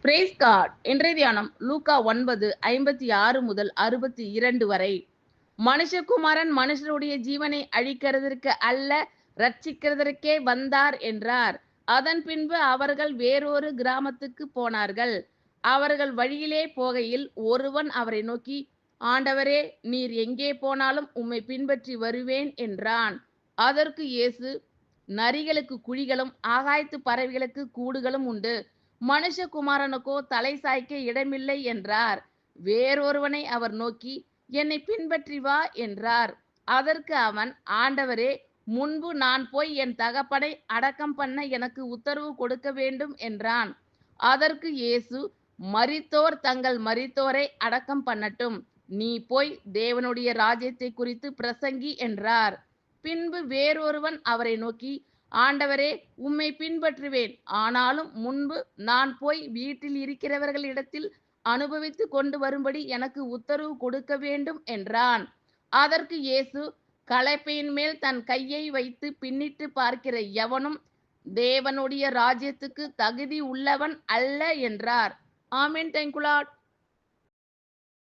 Brace God. இன்றைய தியானம் லூக்கா 9:56 முதல் 62 வரை. மனுஷகுமாரன் மனுஷருடைய ஜீவனை அழிக்கிறதற்கு அல்ல, ரட்சிக்கிறதற்கே வந்தார் என்றார். அதன் பின்பு அவர்கள் வேறொரு கிராமத்துக்கு போனார்கள். அவர்கள் வழியிலே போகையில் ஒருவன் அவரை நோக்கி, ஆண்டவரே, நீர் எங்கே போனாலும் உம்மை பின்பற்றி வருவேன் என்றான். அதற்கு இயேசு, நரிகளுக்கு குழிகளும் ஆகாயத்து பறவைகளுக்கு கூடுகளும் உண்டு, மனுஷகுமாரனுக்கோ தலை சாய்க்க இடமில்லை என்றார். வேறொருவனை அவர் நோக்கி, என்னை பின்பற்றி வா என்றார். அதற்கு அவன், ஆண்டவரே, முன்பு நான் போய் என் தகப்பனை அடக்கம் பண்ண எனக்கு உத்தரவு கொடுக்க வேண்டும் என்றான். அதற்கு இயேசு, மரித்தோர் தங்கள் மரித்தோரை அடக்கம் பண்ணட்டும், நீ போய் தேவனுடைய ராஜ்யத்தை குறித்து பிரசங்கி என்றார். பின்பு வேறொருவன் அவரை நோக்கி, ஆண்டவரே, உம்மை பின்பற்றுவேன், ஆனாலும் முன்பு நான் போய் வீட்டில் இருக்கிறவர்களிடத்தில் அனுபவித்து கொண்டு வரும்படி எனக்கு உத்தரவு கொடுக்க வேண்டும் என்றான். அதற்கு இயேசு, கலப்பையின் மேல் தன் கையை வைத்து பின்னிட்டு பார்க்கிற எவனும் தேவனுடைய ராஜ்யத்துக்கு தகுதி உள்ளவன் அல்ல என்றார். ஆமென். Thank you Lord.